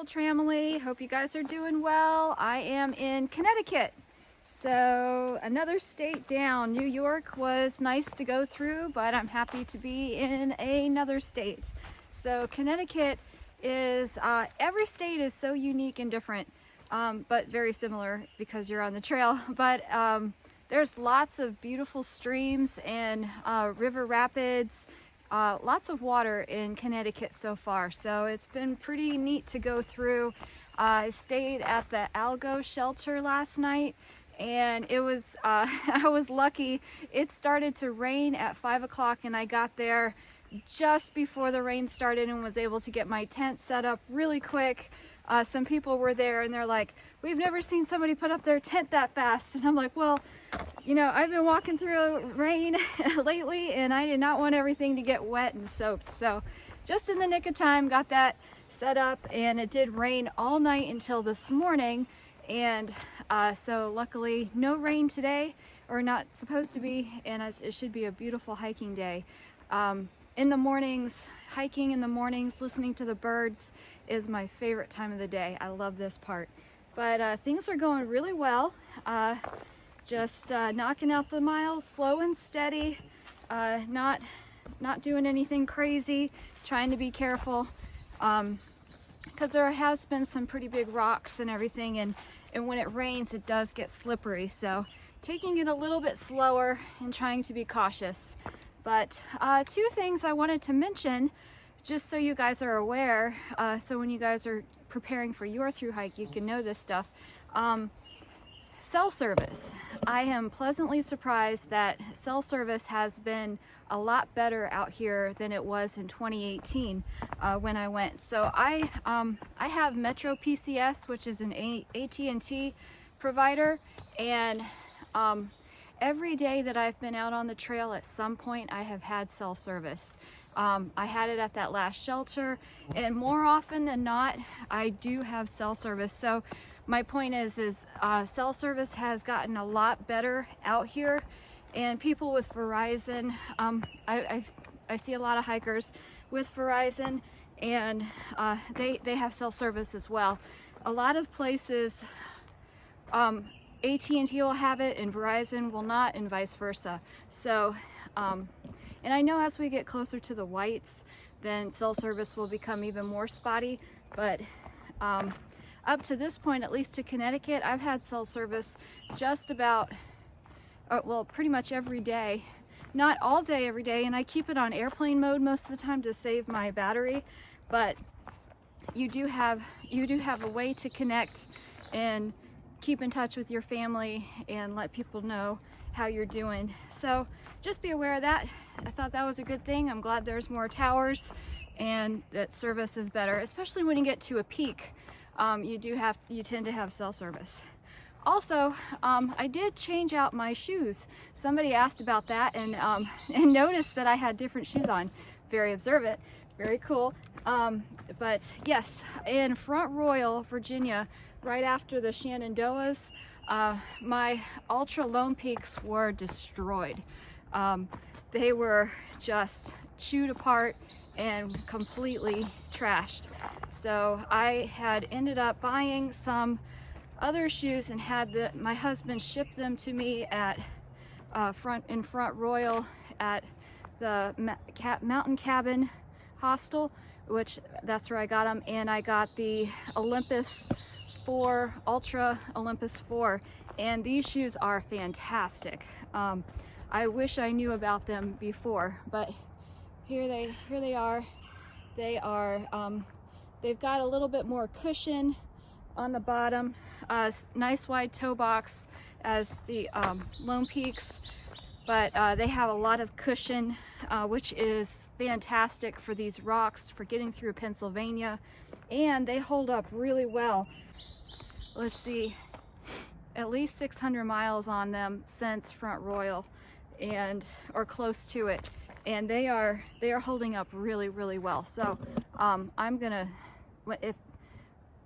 Family, hope you guys are doing well. I am in Connecticut, so another state down. New York was nice to go through, but I'm happy to be in another state. So Connecticut is, every state is so unique and different, but very similar because you're on the trail. But there's lots of beautiful streams and river rapids. Lots of water in Connecticut so far, so it's been pretty neat to go through. I stayed at the Algo shelter last night, and it was I was lucky. It started to rain at 5 o'clock, and I got there just before the rain started and was able to get my tent set up really quick. Some people were there and they're like, "We've never seen somebody put up their tent that fast." And I'm like, well, you know, I've been walking through rain lately and I did not want everything to get wet and soaked. So just in the nick of time, got that set up, and it did rain all night until this morning. And so luckily no rain today, or not supposed to be, and it should be a beautiful hiking day. In the mornings, hiking in the mornings, listening to the birds is my favorite time of the day. I love this part. But things are going really well. Just knocking out the miles, slow and steady, not doing anything crazy, trying to be careful, because there has been some pretty big rocks and everything, and when it rains it does get slippery, so taking it a little bit slower and trying to be cautious. But two things I wanted to mention, just so you guys are aware, so when you guys are preparing for your thru hike, you can know this stuff. Cell service. I am pleasantly surprised that cell service has been a lot better out here than it was in 2018 when I went. So I have Metro PCS, which is an AT&T provider, and every day that I've been out on the trail, at some point I have had cell service. I had it at that last shelter, and more often than not, I do have cell service. So my point is cell service has gotten a lot better out here, and people with Verizon, I see a lot of hikers with Verizon, and they have cell service as well. A lot of places, AT&T will have it and Verizon will not, and vice versa. So, and I know as we get closer to the whites, then cell service will become even more spotty, but up to this point, at least to Connecticut, I've had cell service just about, well, pretty much every day. Not all day every day, and I keep it on airplane mode most of the time to save my battery, but you do have a way to connect and keep in touch with your family and let people know how you're doing. So just be aware of that. I thought that was a good thing. I'm glad there's more towers and that service is better, especially when you get to a peak. You tend to have cell service. Also, I did change out my shoes. Somebody asked about that and noticed that I had different shoes on. Very observant, very cool. But yes, in Front Royal, Virginia, right after the Shenandoahs, my Ultra Lone Peaks were destroyed. They were just chewed apart and completely trashed. So I had ended up buying some other shoes and had my husband ship them to me at Front Royal at the Mountain Cabin Hostel, which that's where I got them, and I got the Olympus 4, Ultra Olympus 4, and these shoes are fantastic. I wish I knew about them before, but here they are. They are they've got a little bit more cushion on the bottom. nice wide toe box as the Lone Peaks, but they have a lot of cushion, which is fantastic for these rocks for getting through Pennsylvania, and they hold up really well. Let's see, at least 600 miles on them since Front Royal, or close to it, and they are holding up really well. So I'm gonna, if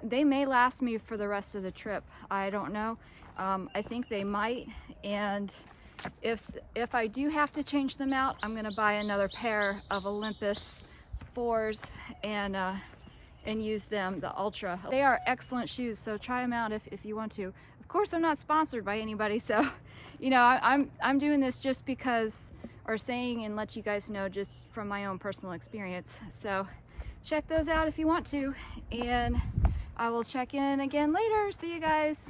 they may last me for the rest of the trip, I don't know. I think they might, and if I do have to change them out, I'm gonna buy another pair of Olympus 4s and use them, the Ultra. They are excellent shoes, so try them out if you want to. Of course, I'm not sponsored by anybody, so you know, I'm doing this just because, or saying and let you guys know just from my own personal experience. So check those out if you want to, and I will check in again later. See you guys.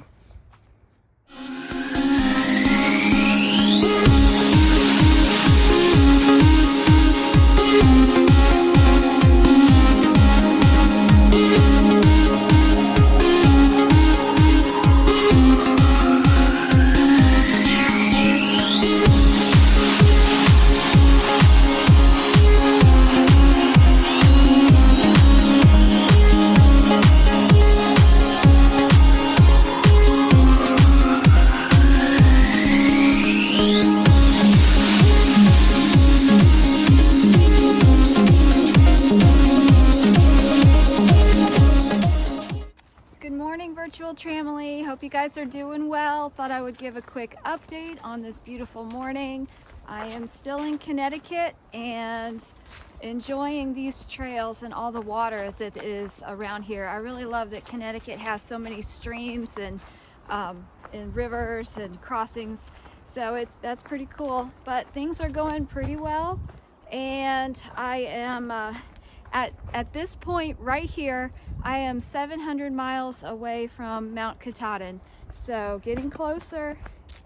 Virtual Tramily, hope you guys are doing well. Thought I would give a quick update on this beautiful morning. I am still in Connecticut and enjoying these trails and all the water that is around here. I really love that Connecticut has so many streams and rivers and crossings, so that's pretty cool. But things are going pretty well, and I am at this point right here, I am 700 miles away from Mount Katahdin, so getting closer,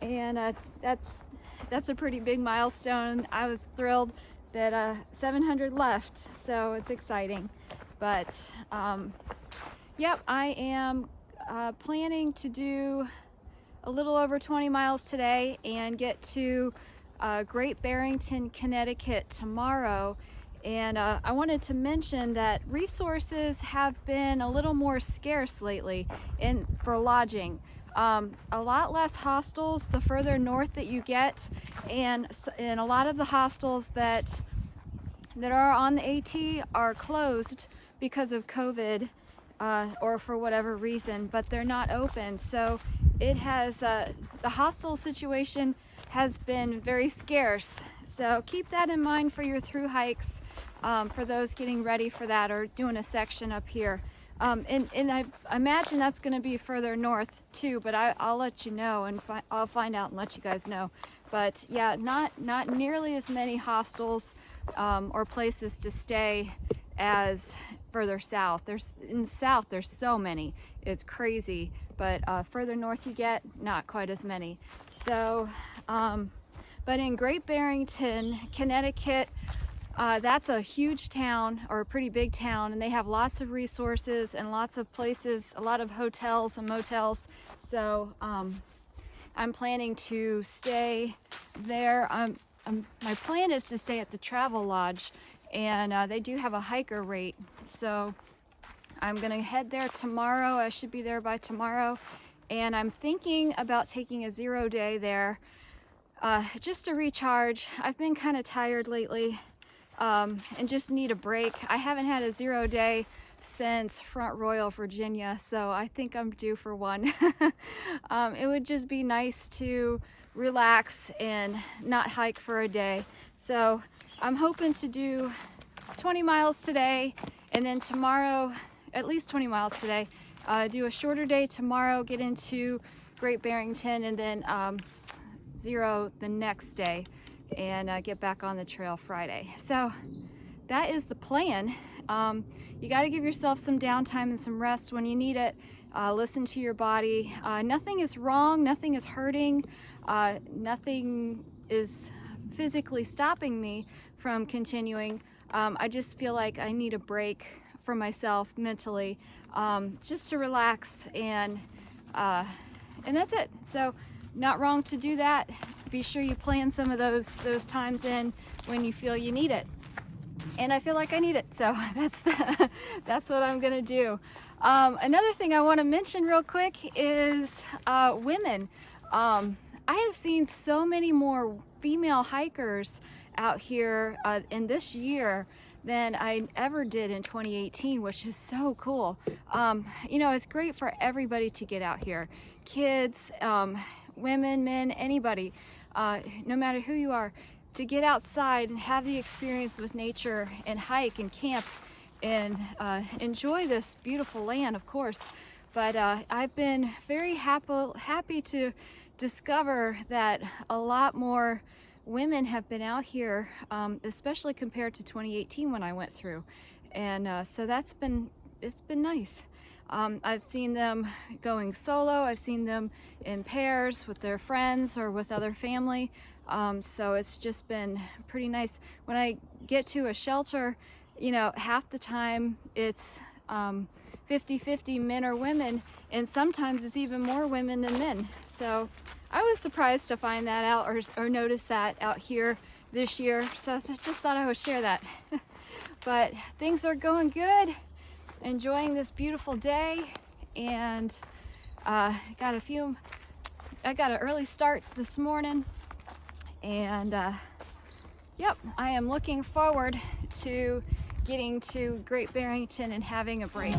and that's a pretty big milestone. I was thrilled that 700 left, so it's exciting. But yep, I am planning to do a little over 20 miles today and get to Great Barrington, Connecticut tomorrow. And I wanted to mention that resources have been a little more scarce lately for lodging. A lot less hostels the further north that you get, and a lot of the hostels that are on the AT are closed because of COVID or for whatever reason, but they're not open. So it has the hostel situation has been very scarce. So keep that in mind for your thru hikes. For those getting ready for that or doing a section up here. And I imagine that's going to be further north too, but I'll let you know, and I'll find out and let you guys know. But yeah, not nearly as many hostels or places to stay as further south. In the south, there's so many. It's crazy. But further north you get, not quite as many. So, but in Great Barrington, Connecticut, that's a huge town, or a pretty big town, and they have lots of resources and lots of places, a lot of hotels and motels. So I'm planning to stay there. My plan is to stay at the Travel Lodge, and they do have a hiker rate. So I'm gonna head there tomorrow. I should be there by tomorrow, and I'm thinking about taking a 0 day there just to recharge. I've been kind of tired lately. And just need a break. I haven't had a 0 day since Front Royal, Virginia, so I think I'm due for one. It would just be nice to relax and not hike for a day. So I'm hoping to do 20 miles today, and then tomorrow, at least 20 miles today, do a shorter day tomorrow, get into Great Barrington, and then 0 the next day, and get back on the trail Friday. So that is the plan. You got to give yourself some downtime and some rest when you need it. Listen to your body. Nothing is wrong, nothing is hurting, nothing is physically stopping me from continuing. I just feel like I need a break for myself mentally, just to relax and And that's it. So not wrong to do that. Be sure you plan some of those times in when you feel you need it. And I feel like I need it, so that's what I'm gonna do. Another thing I want to mention real quick is women. I have seen so many more female hikers out here in this year than I ever did in 2018, which is so cool. You know, it's great for everybody to get out here. Kids, women, men, anybody, no matter who you are, to get outside and have the experience with nature and hike and camp and enjoy this beautiful land, of course. But I've been very happy to discover that a lot more women have been out here, especially compared to 2018 when I went through. And so it's been nice. I've seen them going solo, I've seen them in pairs with their friends or with other family. So it's just been pretty nice. When I get to a shelter, you know, half the time it's 50-50 men or women, and sometimes it's even more women than men. So I was surprised to find that out or notice that out here this year. So I just thought I would share that. But things are going good. Enjoying this beautiful day, and I got an early start this morning, and yep, I am looking forward to getting to Great Barrington and having a break.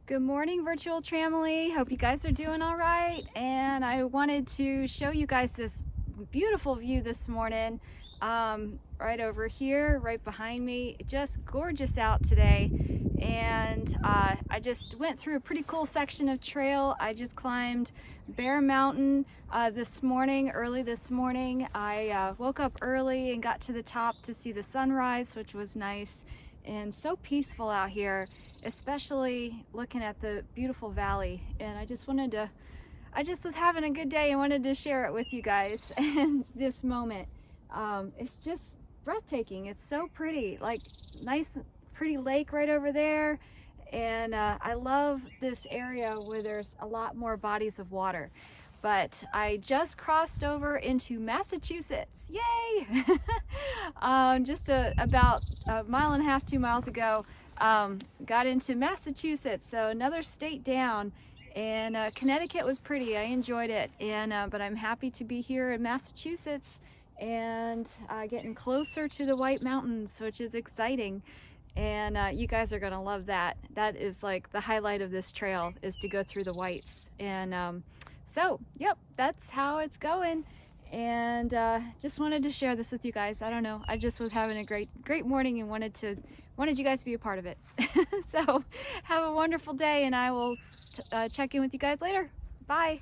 Good morning, virtual family. Hope you guys are doing all right. And I wanted to show you guys this beautiful view this morning, right over here, right behind me. Just gorgeous out today. And I just went through a pretty cool section of trail. I just climbed Bear Mountain this morning, early this morning. I woke up early and got to the top to see the sunrise, which was nice. And so peaceful out here, especially looking at the beautiful valley. And I just was having a good day and wanted to share it with you guys. And this moment, it's just breathtaking. It's so pretty, like nice, pretty lake right over there. And I love this area where there's a lot more bodies of water. But I just crossed over into Massachusetts. Yay! Just about a mile and a half, 2 miles ago, got into Massachusetts, so another state down. And Connecticut was pretty. I enjoyed it. And but I'm happy to be here in Massachusetts and getting closer to the White Mountains, which is exciting. And you guys are gonna love that. That is like the highlight of this trail, is to go through the Whites. And so, yep, that's how it's going. And just wanted to share this with you guys. I don't know, I just was having a great morning and wanted you guys to be a part of it. So have a wonderful day, and I will check in with you guys later. Bye.